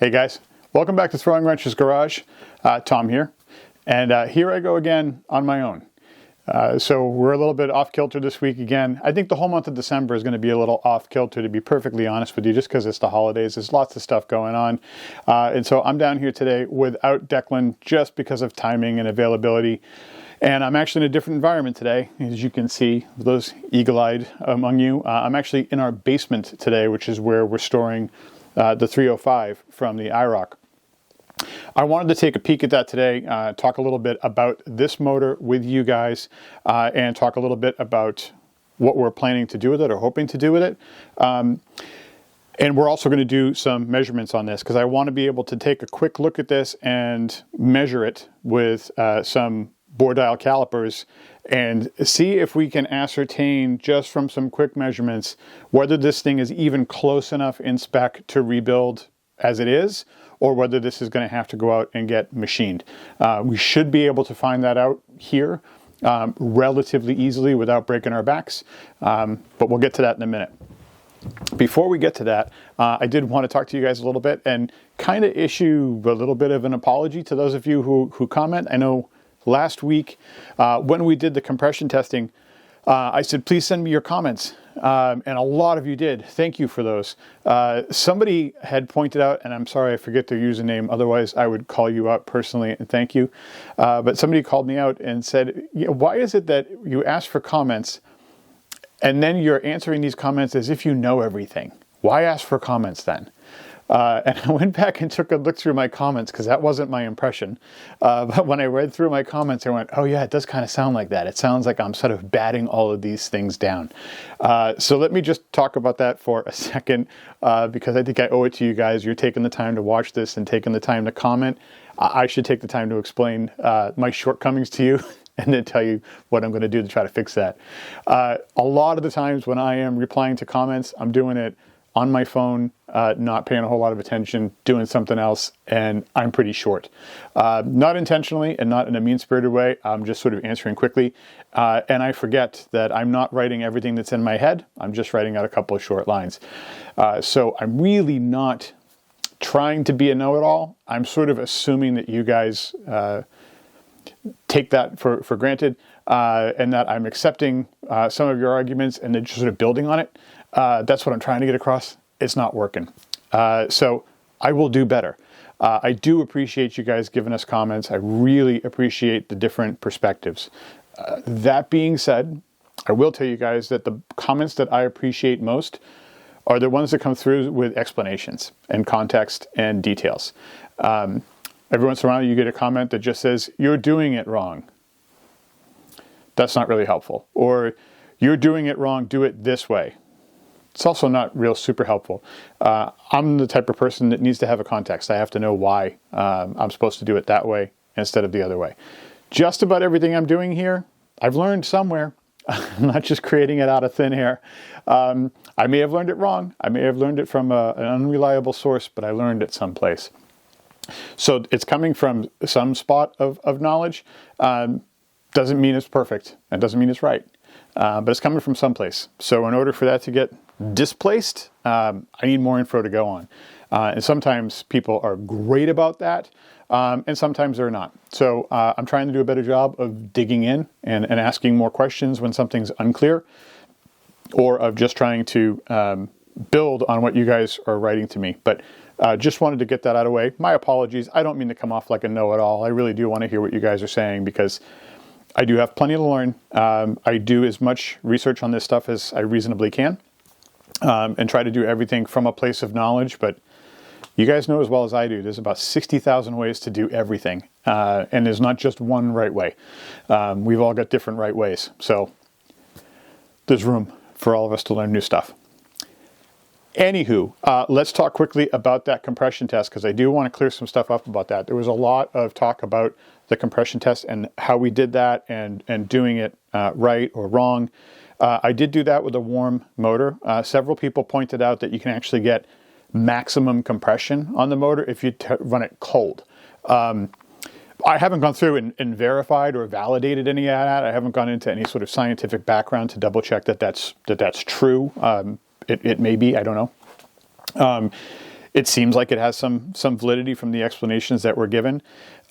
Hey guys, welcome back to Throwing Wrenches Garage. Tom here, and here I go again on my own. So we're a little bit off kilter this week again. I think the whole month of December is going to be a little off kilter, to be perfectly honest with you, just because it's the holidays. There's lots of stuff going on. And so I'm down here today without Declan just because of timing and availability. And I'm actually in a different environment today, as you can see, those eagle-eyed among you. I'm actually in our basement today, which is where we're storing the 305 from the IROC. I wanted to take a peek at that today, talk a little bit about this motor with you guys, and talk a little bit about what we're planning to do with it or hoping to do with it. And we're also going to do some measurements on this because I want to be able to take a quick look at this and measure it with some bore dial calipers and see if we can ascertain just from some quick measurements whether this thing is even close enough in spec to rebuild as it is, or whether this is going to have to go out and get machined. We should be able to find that out here relatively easily without breaking our backs, but we'll get to that in a minute. Before we get to that, I did want to talk to you guys a little bit and kind of issue a little bit of an apology to those of you who comment. I know last week when we did the compression testing, I said, please send me your comments. And a lot of you did. Thank you for those. Somebody had pointed out, and I'm sorry I forget their username, otherwise I would call you out personally and thank you. But somebody called me out and said, why is it that you ask for comments and then you're answering these comments as if you know everything? Why ask for comments then? And I went back and took a look through my comments because that wasn't my impression. But when I read through my comments, I went, oh yeah, it does kind of sound like that. It sounds like I'm sort of batting all of these things down. So let me just talk about that for a second because I think I owe it to you guys. You're taking the time to watch this and taking the time to comment. I should take the time to explain my shortcomings to you and then tell you what I'm going to do to try to fix that. A lot of the times when I am replying to comments, I'm doing it on my phone, not paying a whole lot of attention, doing something else, and I'm pretty short. Not intentionally and not in a mean-spirited way, I'm just sort of answering quickly. And I forget that I'm not writing everything that's in my head, I'm just writing out a couple of short lines. So I'm really not trying to be a know-it-all. I'm sort of assuming that you guys take that for granted, and that I'm accepting some of your arguments and then just sort of building on it. That's what I'm trying to get across. It's not working. So I will do better. I do appreciate you guys giving us comments. I really appreciate the different perspectives. That being said, I will tell you guys that the comments that I appreciate most are the ones that come through with explanations and context and details. Every once in a while you get a comment that just says, you're doing it wrong. That's not really helpful. Or, you're doing it wrong, do it this way. It's also not real super helpful. I'm the type of person that needs to have a context. I have to know why I'm supposed to do it that way instead of the other way. Just about everything I'm doing here, I've learned somewhere. I'm not just creating it out of thin air. I may have learned it wrong. I may have learned it from an unreliable source, but I learned it someplace. So it's coming from some spot of knowledge. Doesn't mean it's perfect. It doesn't mean it's right. But it's coming from someplace. So in order for that to get displaced, I need more info to go on. And sometimes people are great about that, and sometimes they're not. So I'm trying to do a better job of digging in and asking more questions when something's unclear, or of just trying to build on what you guys are writing to me. But just wanted to get that out of the way. My apologies. I don't mean to come off like a know-it-all. I really do want to hear what you guys are saying because I do have plenty to learn. I do as much research on this stuff as I reasonably can, and try to do everything from a place of knowledge. But you guys know as well as I do, there's about 60,000 ways to do everything. And there's not just one right way. We've all got different right ways. So there's room for all of us to learn new stuff. Anywho, let's talk quickly about that compression test because I do want to clear some stuff up about that. There was a lot of talk about the compression test and how we did that and doing it right or wrong. I did do that with a warm motor. Several people pointed out that you can actually get maximum compression on the motor if you run it cold. I haven't gone through and verified or validated any of that. I haven't gone into any sort of scientific background to double check that that's true. It may be, I don't know. It seems like it has some validity from the explanations that were given.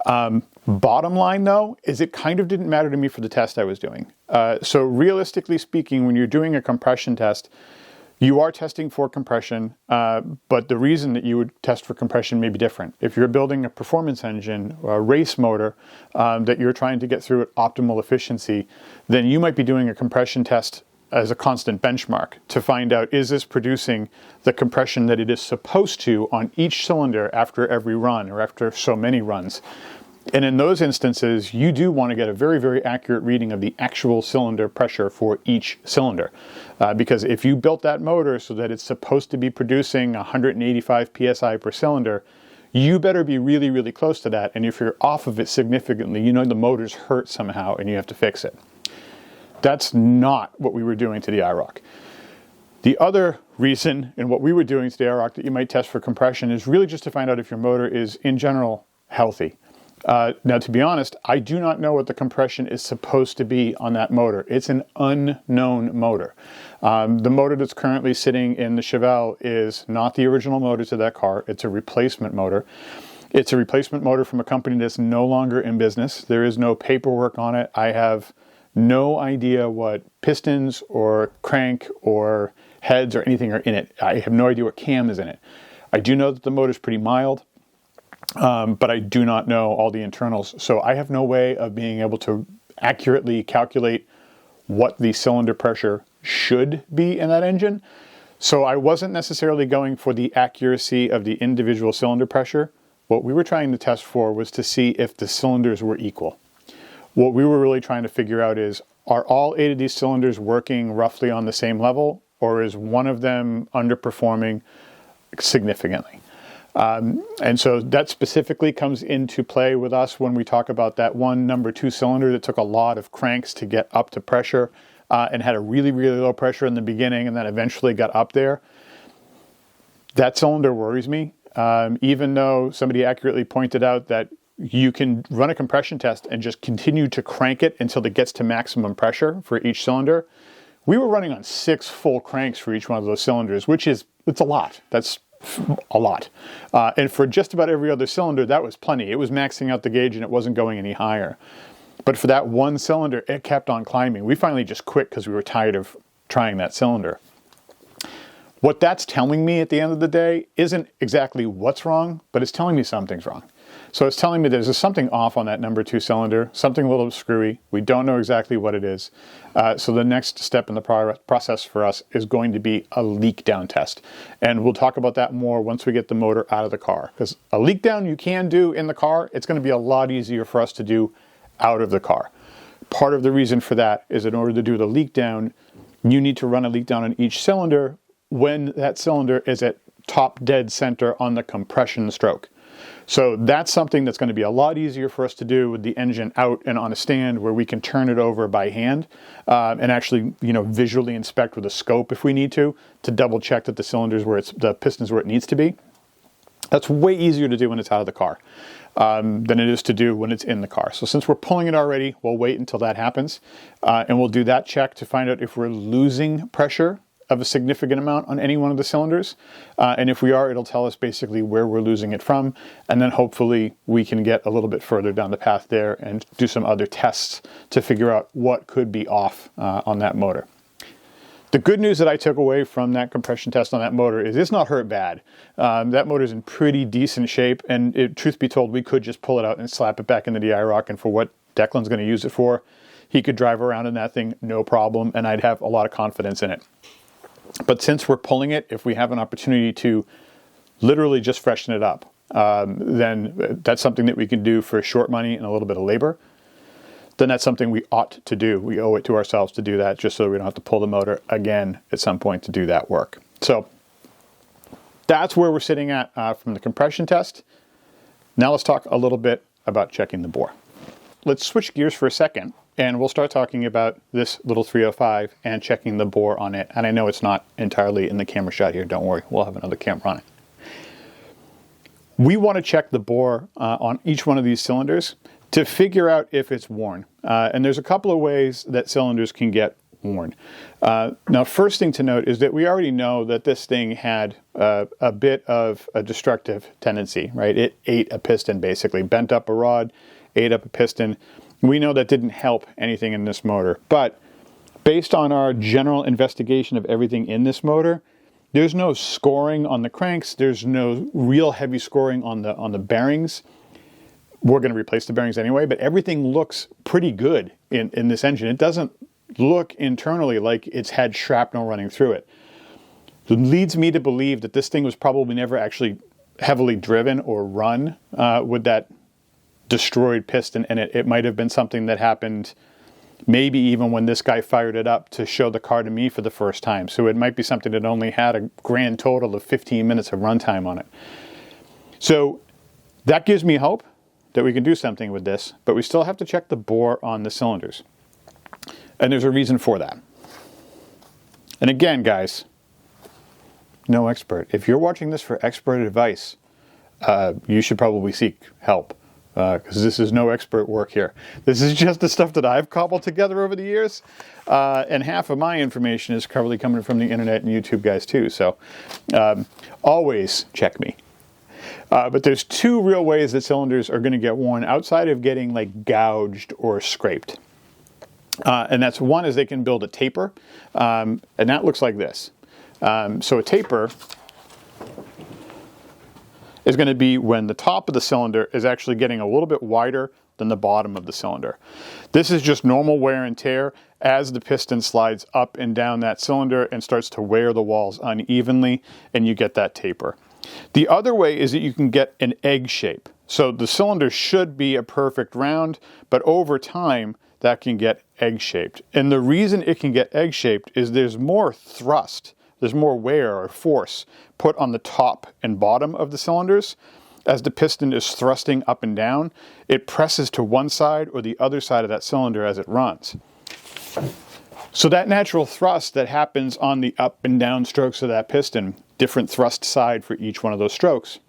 Bottom line, though, is it kind of didn't matter to me for the test I was doing. So realistically speaking, when you're doing a compression test, you are testing for compression, but the reason that you would test for compression may be different. If you're building a performance engine or a race motor that you're trying to get through at optimal efficiency, then you might be doing a compression test as a constant benchmark to find out, is this producing the compression that it is supposed to on each cylinder after every run or after so many runs. And in those instances, you do want to get a very, very accurate reading of the actual cylinder pressure for each cylinder. Because if you built that motor so that it's supposed to be producing 185 psi per cylinder, you better be really, really close to that. And if you're off of it significantly, you know the motor's hurt somehow and you have to fix it. That's not what we were doing to the IROC. The other reason in what we were doing to the IROC that you might test for compression is really just to find out if your motor is, in general, healthy. Now, to be honest, I do not know what the compression is supposed to be on that motor. It's an unknown motor. The motor that's currently sitting in the Chevelle is not the original motor to that car. It's a replacement motor. It's a replacement motor from a company that's no longer in business. There is no paperwork on it. I have no idea what pistons or crank or heads or anything are in it. I have no idea what cam is in it. I do know that the motor is pretty mild. But I do not know all the internals. So I have no way of being able to accurately calculate what the cylinder pressure should be in that engine. So I wasn't necessarily going for the accuracy of the individual cylinder pressure. What we were trying to test for was to see if the cylinders were equal. What we were really trying to figure out is, are all 8 of these cylinders working roughly on the same level, or is one of them underperforming significantly? And so that specifically comes into play with us when we talk about that one number 2 cylinder that took a lot of cranks to get up to pressure and had a really, really low pressure in the beginning and then eventually got up there. That cylinder worries me, even though somebody accurately pointed out that you can run a compression test and just continue to crank it until it gets to maximum pressure for each cylinder. We were running on 6 full cranks for each one of those cylinders, which is, it's a lot. That's a lot. And for just about every other cylinder, that was plenty. It was maxing out the gauge and it wasn't going any higher. But for that one cylinder, it kept on climbing. We finally just quit because we were tired of trying that cylinder. What that's telling me at the end of the day isn't exactly what's wrong, but it's telling me something's wrong. So it's telling me there's something off on that number 2 cylinder, something a little screwy. We don't know exactly what it is. So the next step in the process for us is going to be a leak down test. And we'll talk about that more once we get the motor out of the car. Because a leak down you can do in the car, it's going to be a lot easier for us to do out of the car. Part of the reason for that is in order to do the leak down, you need to run a leak down on each cylinder when that cylinder is at top dead center on the compression stroke. So that's something that's going to be a lot easier for us to do with the engine out and on a stand where we can turn it over by hand and actually, visually inspect with a scope if we need to double check that the cylinders the piston's where it needs to be. That's way easier to do when it's out of the car than it is to do when it's in the car. So since we're pulling it already, we'll wait until that happens and we'll do that check to find out if we're losing pressure of a significant amount on any one of the cylinders. And if we are, it'll tell us basically where we're losing it from. And then hopefully we can get a little bit further down the path there and do some other tests to figure out what could be off on that motor. The good news that I took away from that compression test on that motor is it's not hurt bad. That motor's in pretty decent shape, and truth be told, we could just pull it out and slap it back into the IROC, and for what Declan's going to use it for, he could drive around in that thing no problem, and I'd have a lot of confidence in it. But since we're pulling it, if we have an opportunity to literally just freshen it up, then that's something that we can do for short money and a little bit of labor. Then that's something we ought to do. We owe it to ourselves to do that, just so we don't have to pull the motor again at some point to do that work. So that's where we're sitting at from the compression test. Now let's talk a little bit about checking the bore. Let's switch gears for a second, and we'll start talking about this little 305 and checking the bore on it. And I know it's not entirely in the camera shot here. Don't worry, we'll have another camera on it. We want to check the bore on each one of these cylinders to figure out if it's worn. And there's a couple of ways that cylinders can get worn. Now, first thing to note is that we already know that this thing had a bit of a destructive tendency, right? It ate a piston, basically, bent up a rod, ate up a piston. We know that didn't help anything in this motor, but based on our general investigation of everything in this motor, there's no scoring on the cranks, there's no real heavy scoring on the bearings. We're going to replace the bearings anyway, but everything looks pretty good in this engine. It doesn't look internally like it's had shrapnel running through it. It leads me to believe that this thing was probably never actually heavily driven or run with that destroyed piston in it. It might have been something that happened maybe even when this guy fired it up to show the car to me for the first time. So it might be something that only had a grand total of 15 minutes of runtime on it. So that gives me hope that we can do something with this, but we still have to check the bore on the cylinders. And there's a reason for that. And again, guys, no expert. If you're watching this for expert advice, you should probably seek help, because this is no expert work here. This is just the stuff that I've cobbled together over the years, and half of my information is probably coming from the internet and YouTube guys too, so always check me. But there's two real ways that cylinders are going to get worn outside of getting like gouged or scraped. And that's one is they can build a taper, and that looks like this. So a taper is going to be when the top of the cylinder is actually getting a little bit wider than the bottom of the cylinder. This is just normal wear and tear as the piston slides up and down that cylinder and starts to wear the walls unevenly, and you get that taper. The other way is that you can get an egg shape. So the cylinder should be a perfect round, but over time that can get egg-shaped. And the reason it can get egg-shaped is there's more thrust, there's more wear or force put on the top and bottom of the cylinders. As the piston is thrusting up and down, it presses to one side or the other side of that cylinder as it runs. So that natural thrust that happens on the up and down strokes of that piston, different thrust side for each one of those strokes,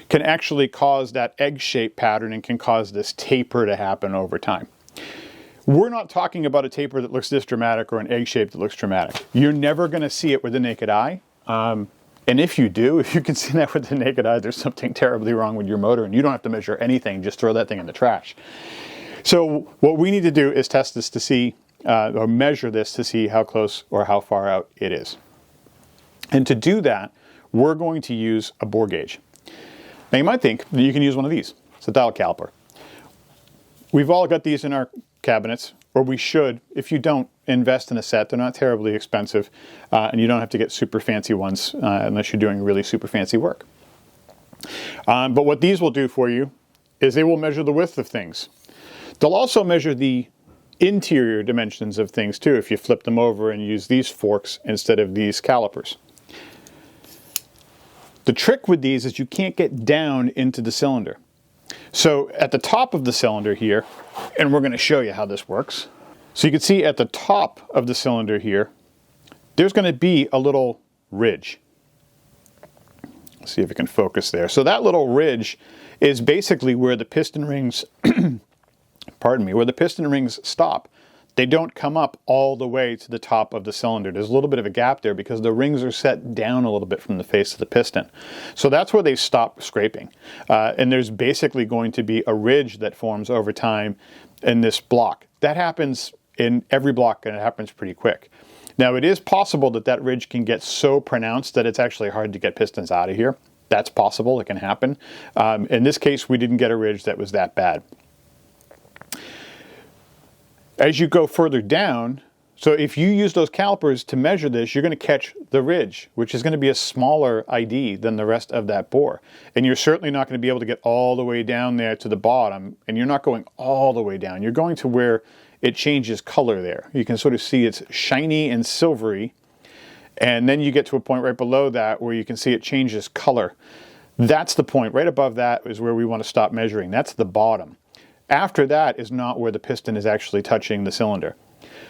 can actually cause that egg-shaped pattern and can cause this taper to happen over time. We're not talking about a taper that looks this dramatic or an egg shape that looks dramatic. You're never going to see it with the naked eye. And if you do, if you can see that with the naked eye, there's something terribly wrong with your motor and you don't have to measure anything, just throw that thing in the trash. So what we need to do is test this to see, or measure this to see how close or how far out it is. And to do that, we're going to use a bore gauge. Now you might think that you can use one of these. It's a dial caliper. We've all got these in our cabinets, or we should. If you don't, invest in a set. They're not terribly expensive, and you don't have to get super fancy ones unless you're doing really super fancy work. But what these will do for you is they will measure the width of things. They'll also measure the interior dimensions of things too, if you flip them over and use these forks instead of these calipers. The trick with these is you can't get down into the cylinder. So at the top of the cylinder here, and we're going to show you how this works. So you can see at the top of the cylinder here, there's going to be a little ridge. Let's see if it can focus there. So that little ridge is basically where the piston rings, pardon me, where the piston rings stop. They don't come up all the way to the top of the cylinder. There's a little bit of a gap there because the rings are set down a little bit from the face of the piston. So that's where they stop scraping. And there's basically going to be a ridge that forms over time in this block. That happens in every block, and it happens pretty quick. Now, it is possible that that ridge can get so pronounced that it's actually hard to get pistons out of here. That's possible. It can happen. In this case, we didn't get a ridge that was that bad. As you go further down, so if you use those calipers to measure this, you're going to catch the ridge, which is going to be a smaller ID than the rest of that bore. And you're certainly not going to be able to get all the way down there to the bottom, and you're not going all the way down. You're going to where it changes color there. You can sort of see it's shiny and silvery, and then you get to a point right below that where you can see it changes color. That's the point. Right above that is where we want to stop measuring. That's the bottom. After that is not where the piston is actually touching the cylinder.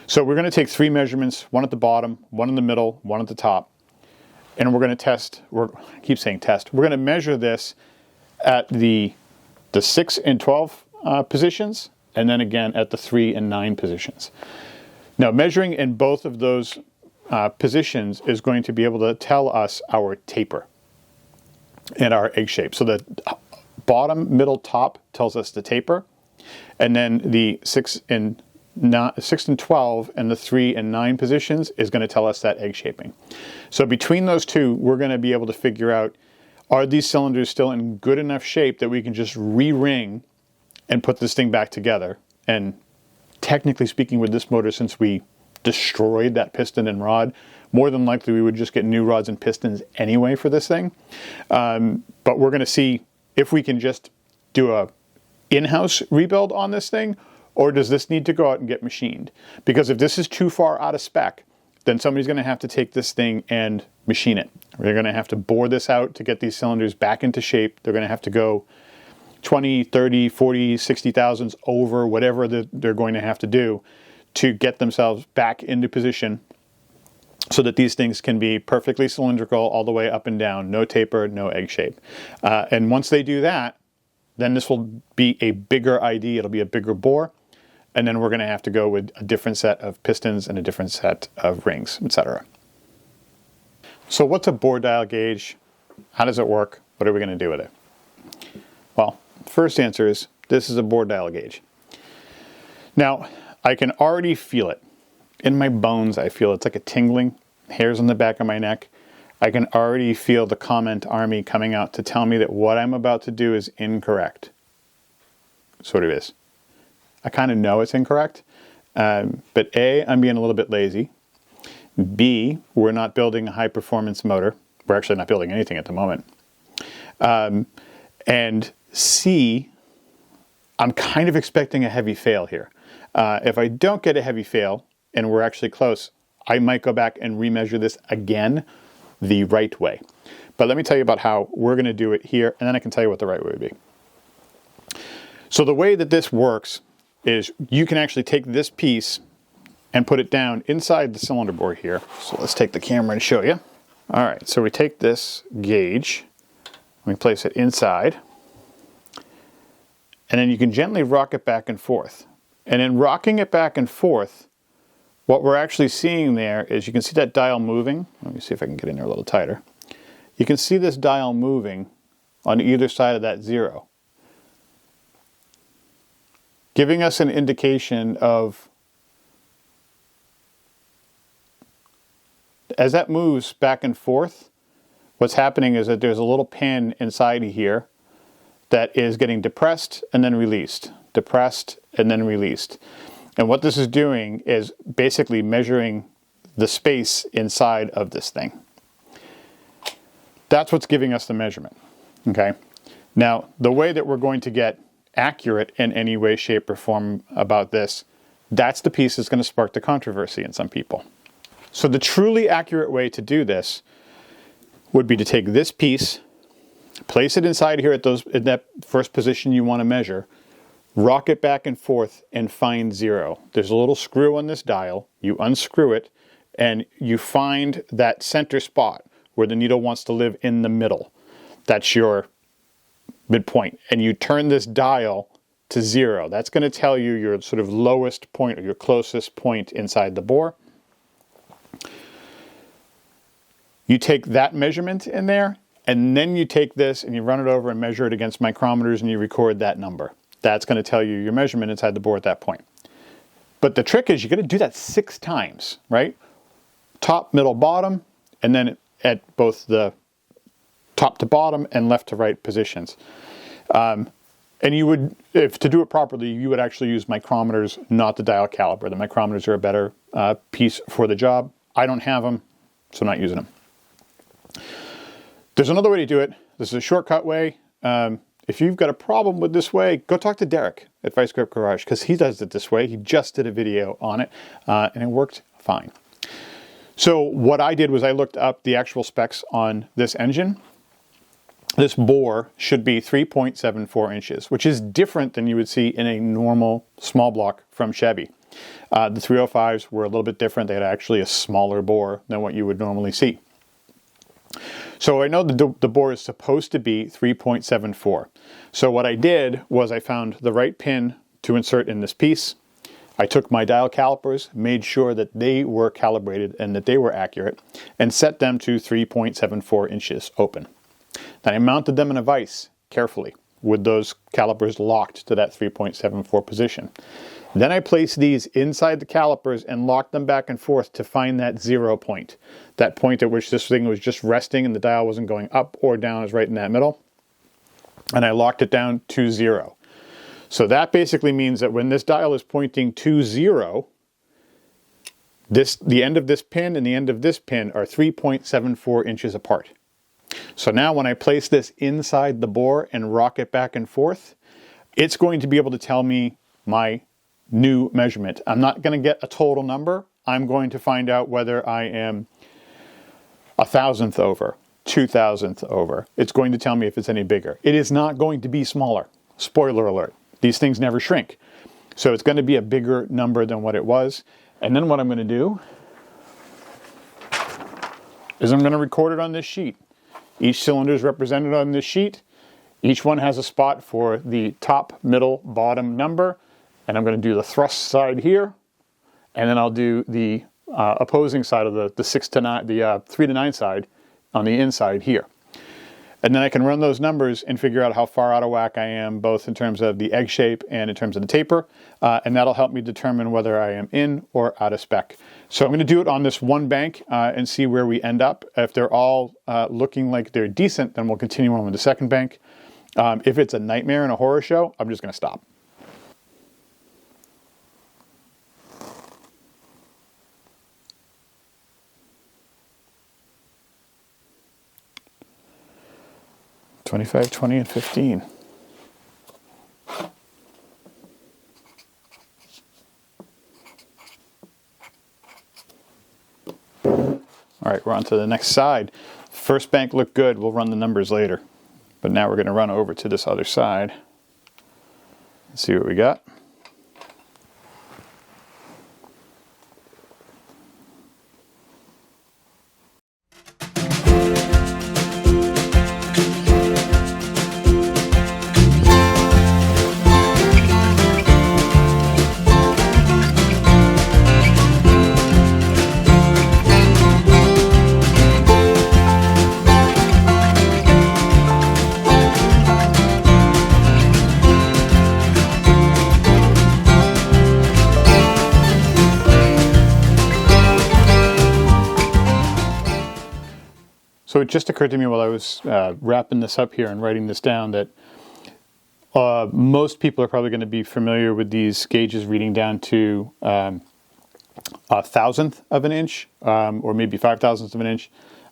So we're going to take 3 measurements, one at the bottom, one in the middle, one at the top, and we're going to test, I keep saying test, we're going to measure this at the 6 and 12 positions, and then again at the 3 and 9 positions. Now, measuring in both of those positions is going to be able to tell us our taper and our egg shape. So the bottom, middle, top tells us the taper, and then the 6 and 12 and the 3 and 9 positions is going to tell us that egg shaping. So between those two, we're going to be able to figure out, are these cylinders still in good enough shape that we can just re-ring and put this thing back together. And technically speaking, with this motor, since we destroyed that piston and rod, more than likely we would just get new rods and pistons anyway for this thing. But we're going to see if we can just do a in-house rebuild on this thing, or does this need to go out and get machined? Because if this is too far out of spec, then somebody's going to have to take this thing and machine it. They're going to have to bore this out to get these cylinders back into shape. They're going to have to go 20, 30, 40, 60 thousandths over whatever they're going to have to do to get themselves back into position so that these things can be perfectly cylindrical all the way up and down, no taper, no egg shape. And once they do that, then this will be a bigger ID, it'll be a bigger bore, and then we're going to have to go with a different set of pistons and a different set of rings, etc. So what's a bore dial gauge? How does it work? What are we going to do with it? Well, the first answer is this is a bore dial gauge. Now, I can already feel it. In my bones, I feel it's like a tingling, hairs on the back of my neck. I can already feel the comment army coming out to tell me that what I'm about to do is incorrect. Sort of is. I kind of know it's incorrect, but A, I'm being a little bit lazy. B, we're not building a high-performance motor. We're actually not building anything at the moment. And C, I'm kind of expecting a heavy fail here. If I don't get a heavy fail, and we're actually close, I might go back and remeasure this again the right way. But let me tell you about how we're going to do it here, and then I can tell you what the right way would be. So the way that this works is you can actually take this piece and put it down inside the cylinder bore here. So let's take the camera and show you. All right, so we take this gauge, we place it inside, and then you can gently rock it back and forth. And in rocking it back and forth, what we're actually seeing there is you can see that dial moving. Let me see if I can get in there a little tighter. You can see this dial moving on either side of that 0, giving us an indication of, as that moves back and forth, what's happening is that there's a little pin inside here that is getting depressed and then released, depressed and then released. And what this is doing is basically measuring the space inside of this thing. That's what's giving us the measurement, okay? Now, the way that we're going to get accurate in any way, shape, or form about this, that's the piece that's going to spark the controversy in some people. So the truly accurate way to do this would be to take this piece, place it inside here at in that first position you want to measure, rock it back and forth and find 0. There's a little screw on this dial. You unscrew it and you find that center spot where the needle wants to live in the middle. That's your midpoint. And you turn this dial to 0. That's going to tell you your sort of lowest point or your closest point inside the bore. You take that measurement in there, and then you take this and you run it over and measure it against micrometers and you record that number. That's going to tell you your measurement inside the bore at that point. But the trick is you're going to do that 6 times, right? Top, middle, bottom, and then at both the top to bottom and left to right positions. And you would, if to do it properly, you would actually use micrometers, not the dial caliber. The micrometers are a better piece for the job. I don't have them, so I'm not using them. There's another way to do it. This is a shortcut way. If you've got a problem with this way, go talk to Derek at Vice Grip Garage, because he does it this way. He just did a video on it, and it worked fine. So what I did was I looked up the actual specs on this engine. This bore should be 3.74 inches, which is different than you would see in a normal small block from Chevy. The 305s were a little bit different. They had actually a smaller bore than what you would normally see. So I know the bore is supposed to be 3.74. So what I did was I found the right pin to insert in this piece. I took my dial calipers, made sure that they were calibrated and that they were accurate, and set them to 3.74 inches open. Then I mounted them in a vise carefully with those calipers locked to that 3.74 position. Then I placed these inside the calipers and locked them back and forth to find that 0 point. That point at which this thing was just resting and the dial wasn't going up or down, is right in that middle. And I locked it down to 0. So that basically means that when this dial is pointing to 0, the end of this pin and the end of this pin are 3.74 inches apart. So now when I place this inside the bore and rock it back and forth, it's going to be able to tell me my new measurement. I'm not going to get a total number. I'm going to find out whether I am 1,000th over, 2,000th over. It's going to tell me if it's any bigger. It is not going to be smaller. Spoiler alert. These things never shrink. So it's going to be a bigger number than what it was. And then what I'm going to do is I'm going to record it on this sheet. Each cylinder is represented on this sheet. Each one has a spot for the top, middle, bottom number. And I'm going to do the thrust side here. And then I'll do the opposing side of the 3 to 9 side on the inside here. And then I can run those numbers and figure out how far out of whack I am, both in terms of the egg shape and in terms of the taper. And that'll help me determine whether I am in or out of spec. So I'm going to do it on this one bank and see where we end up. If they're all looking like they're decent, then we'll continue on with the second bank. If it's a nightmare and a horror show, I'm just going to stop. $25, $20, and $15. All right, we're on to the next side. First bank looked good. We'll run the numbers later. But now we're going to run over to this other side and see what we got. So it just occurred to me while I was wrapping this up here and writing this down that most people are probably going to be familiar with these gauges reading down to 1,000th of an inch or maybe 5,000ths of an inch.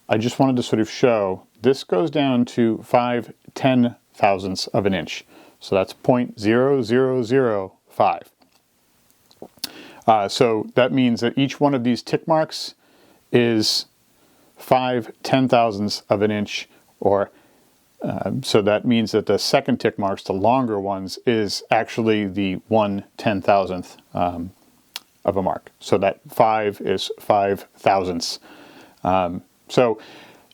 I just wanted to sort of show this goes down to 5/10,000ths of an inch. So that's 0.0005. So that means that each one of these tick marks is 5/10,000ths of an inch, or so that means that the second tick marks, the longer ones, is actually the 1/10,000th of a mark. So that 5 is 5/1000ths. So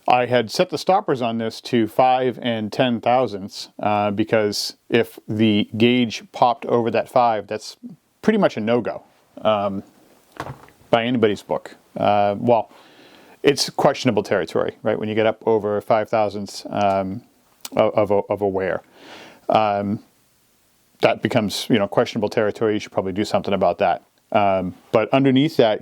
I had set the stoppers on this to 5 and 10,000ths because if the gauge popped over that 5, that's pretty much a no-go by anybody's book. Well, it's questionable territory, right? When you get up over 5,000ths of a wear, that becomes, questionable territory. You should probably do something about that. But underneath that,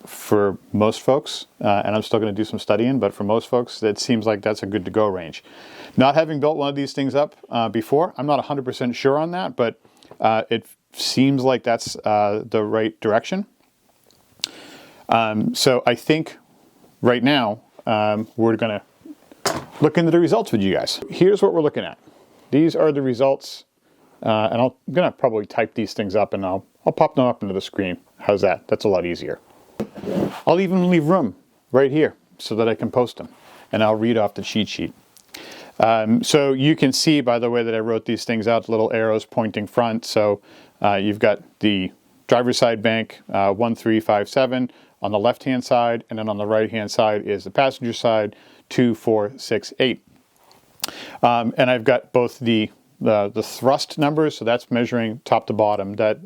for most folks, and I'm still going to do some studying, but for most folks, it seems like that's a good to go range. Not having built one of these things up before, I'm not 100% sure on that, but it seems like that's the right direction. So I think right now, we're going to look into the results with you guys. Here's what we're looking at. These are the results, and I'm going to probably type these things up and I'll pop them up into the screen. How's that? That's a lot easier. I'll even leave room right here so that I can post them, and I'll read off the cheat sheet. So you can see by the way that I wrote these things out, little arrows pointing front. So you've got the driver's side bank 1357 on the left hand side, and then on the right hand side is the passenger side 2468. And I've got both the the thrust numbers, so that's measuring top to bottom, that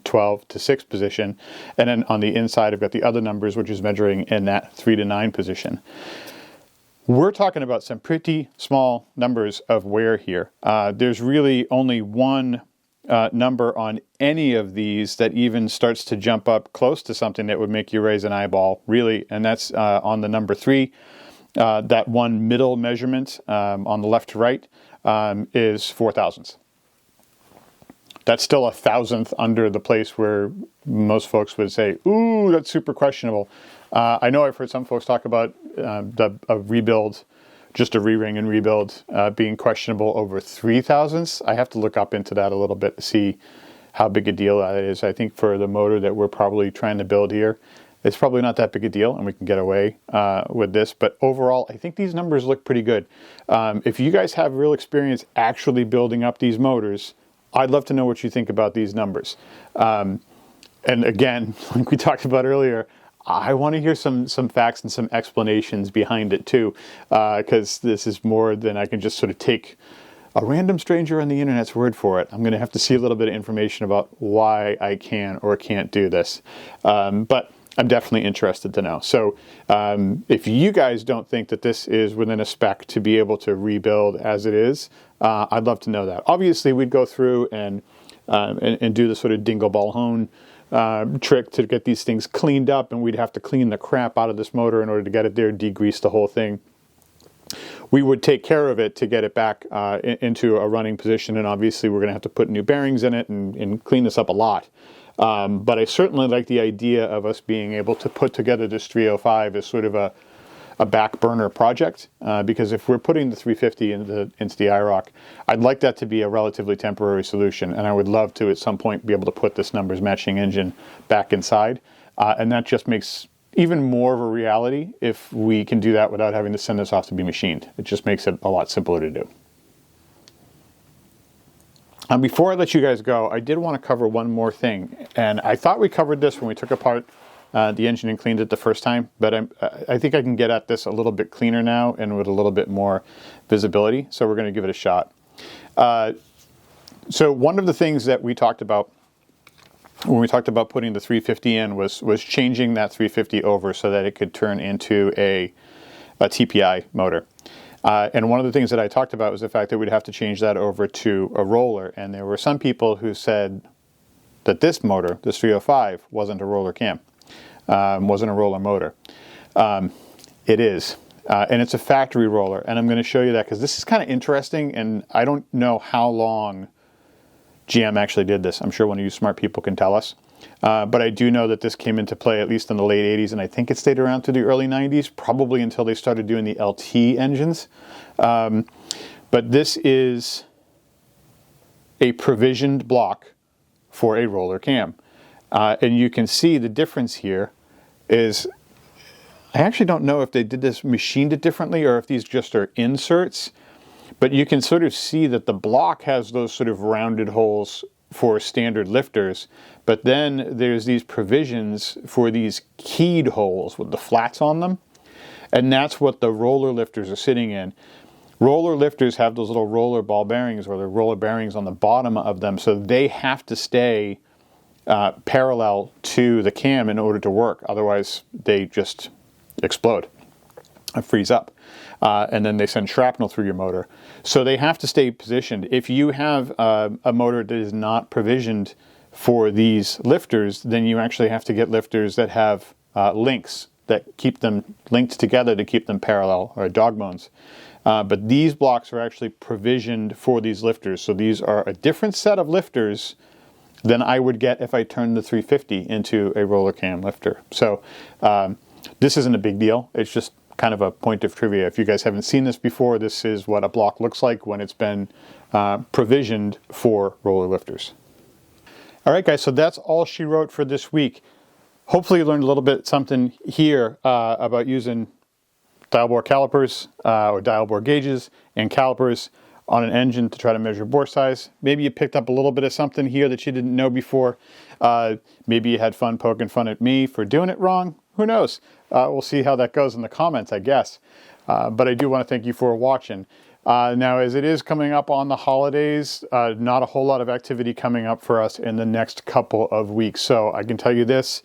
12 to 6 position. And then on the inside, I've got the other numbers, which is measuring in that 3 to 9 position. We're talking about some pretty small numbers of wear here. There's really only one number on any of these that even starts to jump up close to something that would make you raise an eyeball, really, and that's on the number 3. That one middle measurement on the left to right is 4 thousandths. That's still a thousandth under the place where most folks would say, ooh, that's super questionable. I know I've heard some folks talk about a rebuild, just a re-ring and rebuild, being questionable over 3 thousandths. I have to look up into that a little bit to see how big a deal that is. I think for the motor that we're probably trying to build here, it's probably not that big a deal, and we can get away with this. But overall, I think these numbers look pretty good. If you guys have real experience actually building up these motors, I'd love to know what you think about these numbers. And again, like we talked about earlier, I want to hear some facts and some explanations behind it too, because this is more than I can just sort of take a random stranger on the internet's word for it. I'm going to have to see a little bit of information about why I can or can't do this. But I'm definitely interested to know. So if you guys don't think that this is within a spec to be able to rebuild as it is, I'd love to know that. Obviously, we'd go through and do the sort of dingle ball hone trick to get these things cleaned up, and we'd have to clean the crap out of this motor in order to get it there, degrease the whole thing. We would take care of it to get it back into a running position, and obviously we're going to have to put new bearings in it and clean this up a lot. But I certainly like the idea of us being able to put together this 305 as sort of a back burner project, because if we're putting the 350 into the IROC, I'd like that to be a relatively temporary solution, and I would love to at some point be able to put this numbers matching engine back inside, and that just makes even more of a reality if we can do that without having to send this off to be machined. It just makes it a lot simpler to do. Before I let you guys go, I did want to cover one more thing, and I thought we covered this when we took apart the engine and cleaned it the first time, but I think I can get at this a little bit cleaner now and with a little bit more visibility, so we're going to give it a shot. So one of the things that we talked about when we talked about putting the 350 in was changing that 350 over so that it could turn into a TPI motor. And one of the things that I talked about was the fact that we'd have to change that over to a roller, and there were some people who said that this motor, this 305, wasn't a roller cam. Wasn't a roller motor. It is, and it's a factory roller, and I'm going to show you that because this is kind of interesting, and I don't know how long GM actually did this. I'm sure one of you smart people can tell us, but I do know that this came into play at least in the late 80s, and I think it stayed around to the early 90s, probably until they started doing the LT engines. But this is a provisioned block for a roller cam. And you can see the difference here is, I actually don't know if they did this, machined it differently, or if these just are inserts, but you can sort of see that the block has those sort of rounded holes for standard lifters, but then there's these provisions for these keyed holes with the flats on them, and that's what the roller lifters are sitting in. Roller lifters have those little roller ball bearings, or the roller bearings on the bottom of them, so they have to stay parallel to the cam in order to work. Otherwise, they just explode and freeze up. And then they send shrapnel through your motor. So they have to stay positioned. If you have a motor that is not provisioned for these lifters, then you actually have to get lifters that have links that keep them linked together to keep them parallel, or dog bones. But these blocks are actually provisioned for these lifters. So these are a different set of lifters than I would get if I turned the 350 into a roller cam lifter. So this isn't a big deal. It's just kind of a point of trivia. If you guys haven't seen this before, this is what a block looks like when it's been provisioned for roller lifters. All right, guys, so that's all she wrote for this week. Hopefully you learned a little bit something here about using dial bore calipers or dial bore gauges and calipers on an engine to try to measure bore size. Maybe you picked up a little bit of something here that you didn't know before. Maybe you had fun poking fun at me for doing it wrong. Who knows? We'll see how that goes in the comments, I guess. But I do want to thank you for watching. Now, as it is coming up on the holidays, not a whole lot of activity coming up for us in the next couple of weeks. So I can tell you this,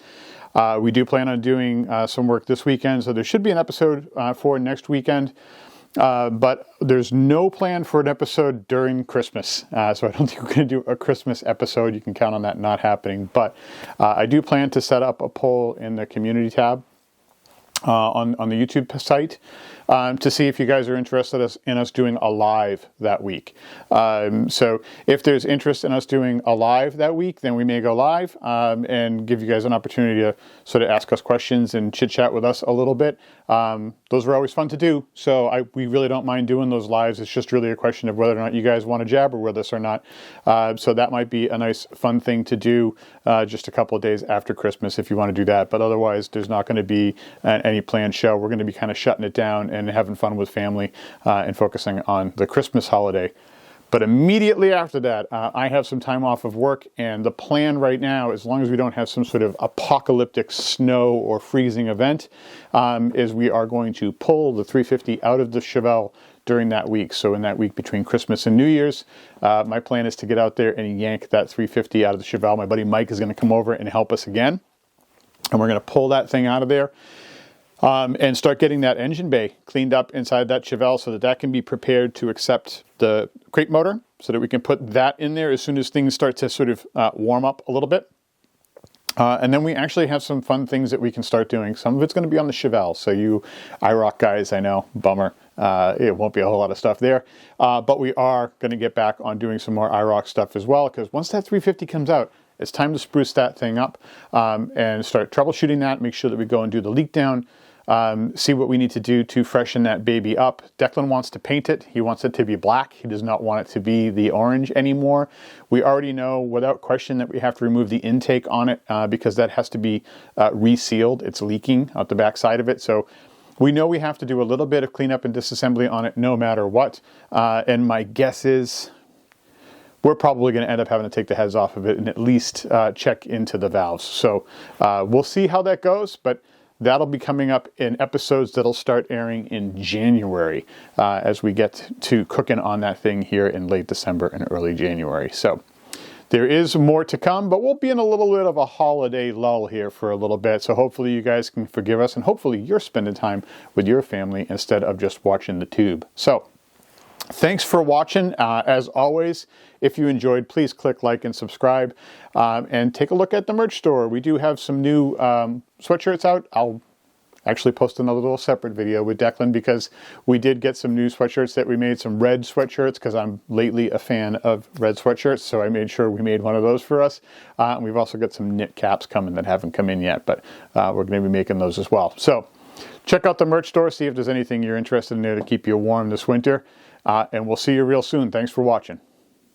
we do plan on doing some work this weekend, so there should be an episode for next weekend. But there's no plan for an episode during Christmas. So I don't think we're going to do a Christmas episode. You can count on that not happening. But I do plan to set up a poll in the community tab on the YouTube site to see if you guys are interested in us doing a live that week. So if there's interest in us doing a live that week, then we may go live and give you guys an opportunity to sort of ask us questions and chit chat with us a little bit. Those are always fun to do, so we really don't mind doing those lives. It's just really a question of whether or not you guys want to jabber with us or not. So that might be a nice fun thing to do just a couple of days after Christmas if you want to do that. But otherwise, there's not going to be any planned show. We're going to be kind of shutting it down and having fun with family and focusing on the Christmas holiday. But immediately after that, I have some time off of work, and the plan right now, as long as we don't have some sort of apocalyptic snow or freezing event, is we are going to pull the 350 out of the Chevelle during that week. So in that week between Christmas and New Year's, my plan is to get out there and yank that 350 out of the Chevelle. My buddy Mike is going to come over and help us again, and we're going to pull that thing out of there. And start getting that engine bay cleaned up inside that Chevelle so that can be prepared to accept the crate motor, so that we can put that in there as soon as things start to sort of warm up a little bit. And then we actually have some fun things that we can start doing. Some of it's going to be on the Chevelle. So you IROC guys, I know, bummer. It won't be a whole lot of stuff there. But we are going to get back on doing some more IROC stuff as well, because once that 350 comes out, it's time to spruce that thing up and start troubleshooting that, make sure that we go and do the leak down. See what we need to do to freshen that baby up. Declan wants to paint it. He wants it to be black. He does not want it to be the orange anymore. We already know without question that we have to remove the intake on it because that has to be resealed. It's leaking out the back side of it. So we know we have to do a little bit of cleanup and disassembly on it no matter what. And my guess is we're probably going to end up having to take the heads off of it and at least check into the valves. So we'll see how that goes, but that'll be coming up in episodes that'll start airing in January as we get to cooking on that thing here in late December and early January. So there is more to come, but we'll be in a little bit of a holiday lull here for a little bit. So hopefully you guys can forgive us, and hopefully you're spending time with your family instead of just watching the tube. So thanks for watching. As always, if you enjoyed, please click like and subscribe and take a look at the merch store. We do have some new sweatshirts out. I'll actually post another little separate video with Declan because we did get some new sweatshirts that we made, some red sweatshirts, because I'm lately a fan of red sweatshirts. So I made sure we made one of those for us. And we've also got some knit caps coming that haven't come in yet, but we're going to be making those as well. So check out the merch store, see if there's anything you're interested in there to keep you warm this winter. And we'll see you real soon. Thanks for watching.